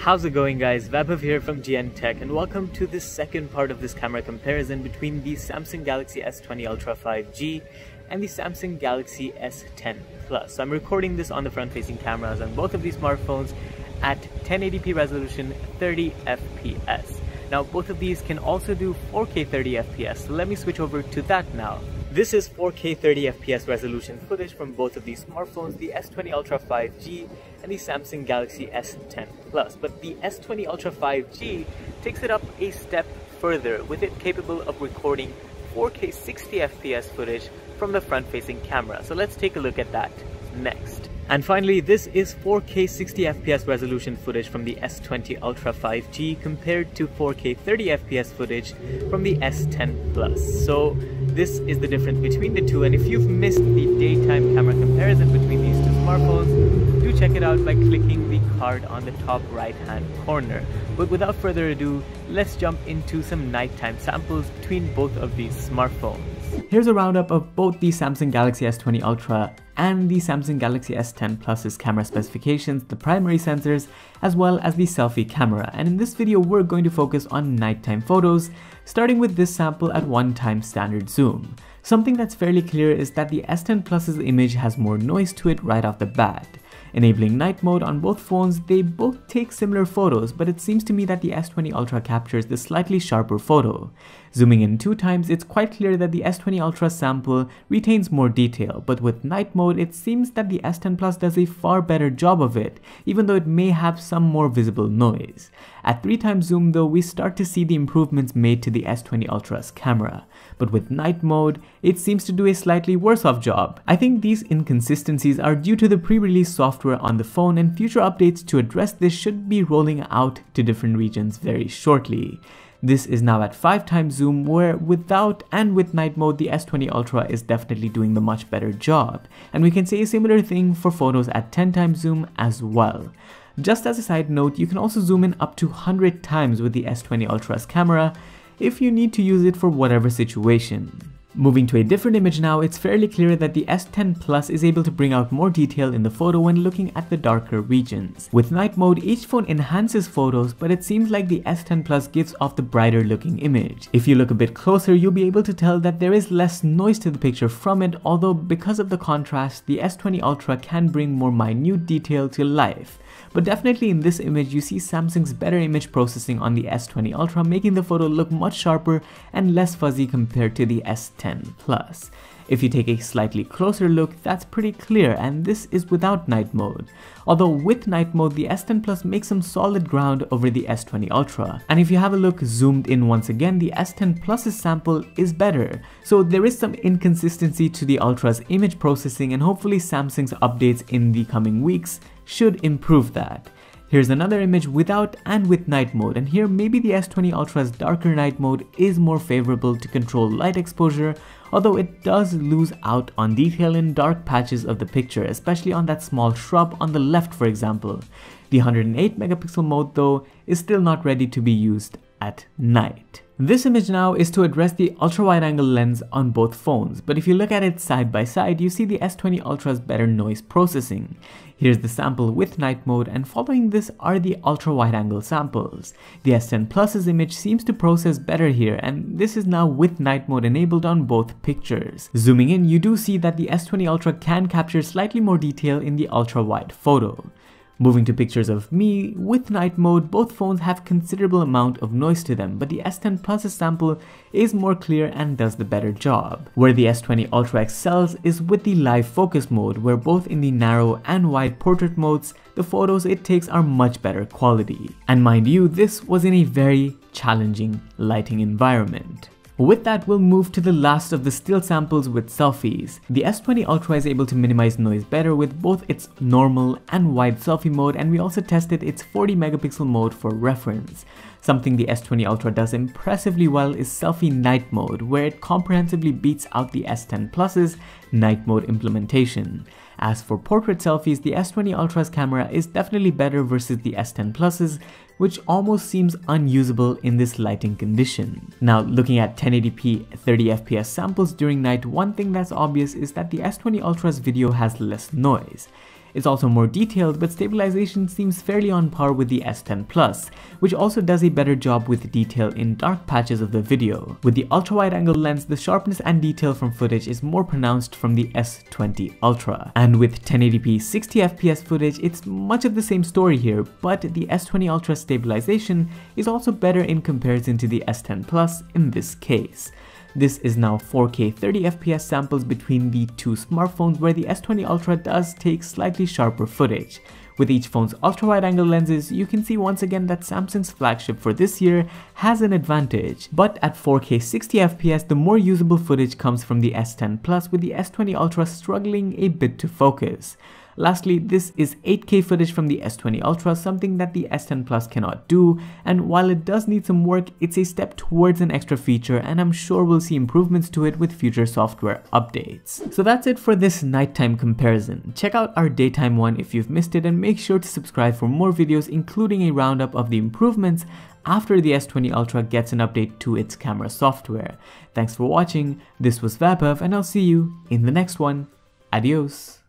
How's it going, guys? Vaibhav here from GN Tech, and welcome to the second part of this camera comparison between the Samsung Galaxy S20 Ultra 5G and the Samsung Galaxy S10 Plus. So I'm recording this on the front-facing cameras on both of these smartphones at 1080p resolution, 30 FPS. Now both of these can also do 4K 30 FPS, so let me switch over to that now. This is 4K 30 FPS resolution footage from both of these smartphones, the S20 Ultra 5G and the Samsung Galaxy S10 Plus. But the S20 Ultra 5G takes it up a step further, with it capable of recording 4K 60 FPS footage from the front-facing camera. So let's take a look at that next. And finally, this is 4K 60 FPS resolution footage from the S20 Ultra 5G compared to 4K 30 FPS footage from the S10 Plus. So this is the difference between the two, and if you've missed the daytime camera comparison between these two smartphones, do check it out by clicking the card on the top right hand corner. But without further ado, let's jump into some nighttime samples between both of these smartphones. Here's a roundup of both the Samsung Galaxy S20 Ultra and the Samsung Galaxy S10 Plus's camera specifications, the primary sensors, as well as the selfie camera. And in this video, we're going to focus on nighttime photos, starting with this sample at 1x standard zoom. Something that's fairly clear is that the S10 Plus's image has more noise to it right off the bat. Enabling night mode on both phones, they both take similar photos, but it seems to me that the S20 Ultra captures the slightly sharper photo. Zooming in 2x, it's quite clear that the S20 Ultra sample retains more detail, but with night mode, it seems that the S10 Plus does a far better job of it, even though it may have some more visible noise. At 3x zoom though, we start to see the improvements made to the S20 Ultra's camera, but with night mode, it seems to do a slightly worse off job. I think these inconsistencies are due to the pre-release software on the phone, and future updates to address this should be rolling out to different regions very shortly. This is now at 5x zoom, where without and with night mode, the S20 Ultra is definitely doing the much better job. And we can say a similar thing for photos at 10x zoom as well. Just as a side note, you can also zoom in up to 100x with the S20 Ultra's camera if you need to use it for whatever situation. Moving to a different image now, it's fairly clear that the S10 Plus is able to bring out more detail in the photo when looking at the darker regions. With night mode, each phone enhances photos, but it seems like the S10 Plus gives off the brighter looking image. If you look a bit closer, you'll be able to tell that there is less noise to the picture from it, although because of the contrast, the S20 Ultra can bring more minute detail to life. But definitely in this image, you see Samsung's better image processing on the S20 Ultra, making the photo look much sharper and less fuzzy compared to the S10 Plus. If you take a slightly closer look, that's pretty clear, and this is without night mode. Although with night mode, the S10 Plus makes some solid ground over the S20 Ultra. And if you have a look zoomed in once again, the S10 Plus's sample is better. So there is some inconsistency to the Ultra's image processing, and hopefully Samsung's updates in the coming weeks should improve that. Here's another image without and with night mode, and here maybe the S20 Ultra's darker night mode is more favorable to control light exposure, although it does lose out on detail in dark patches of the picture, especially on that small shrub on the left, for example. The 108 megapixel mode though is still not ready to be used at night. This image now is to address the ultra-wide-angle lens on both phones, but if you look at it side by side, you see the S20 Ultra's better noise processing. Here's the sample with night mode, and following this are the ultra-wide-angle samples. The S10 Plus's image seems to process better here, and this is now with night mode enabled on both pictures. Zooming in, you do see that the S20 Ultra can capture slightly more detail in the ultra-wide photo. Moving to pictures of me, with night mode, both phones have considerable amount of noise to them, but the S10 Plus's sample is more clear and does the better job. Where the S20 Ultra excels is with the live focus mode, where both in the narrow and wide portrait modes, the photos it takes are much better quality. And mind you, this was in a very challenging lighting environment. With that, we'll move to the last of the still samples with selfies. The S20 Ultra is able to minimize noise better with both its normal and wide selfie mode, and we also tested its 40 megapixel mode for reference. Something the S20 Ultra does impressively well is selfie night mode, where it comprehensively beats out the S10 Plus's night mode implementation. As for portrait selfies, the S20 Ultra's camera is definitely better versus the S10 Plus's, which almost seems unusable in this lighting condition. Now, looking at 1080p 30fps samples during night, one thing that's obvious is that the S20 Ultra's video has less noise. It's also more detailed, but stabilization seems fairly on par with the S10 Plus, which also does a better job with detail in dark patches of the video. With the ultra-wide-angle lens, the sharpness and detail from footage is more pronounced from the S20 Ultra. And with 1080p 60fps footage, it's much of the same story here, but the S20 Ultra stabilization is also better in comparison to the S10 Plus in this case. This is now 4K 30fps samples between the two smartphones, where the S20 Ultra does take slightly sharper footage. With each phone's ultra-wide-angle lenses, you can see once again that Samsung's flagship for this year has an advantage. But at 4K 60fps, the more usable footage comes from the S10 Plus, with the S20 Ultra struggling a bit to focus. Lastly, this is 8K footage from the S20 Ultra, something that the S10 Plus cannot do, and while it does need some work, it's a step towards an extra feature, and I'm sure we'll see improvements to it with future software updates. So that's it for this nighttime comparison. Check out our daytime one if you've missed it, and make sure to subscribe for more videos, including a roundup of the improvements after the S20 Ultra gets an update to its camera software. Thanks for watching, this was Vaibhav, and I'll see you in the next one. Adios.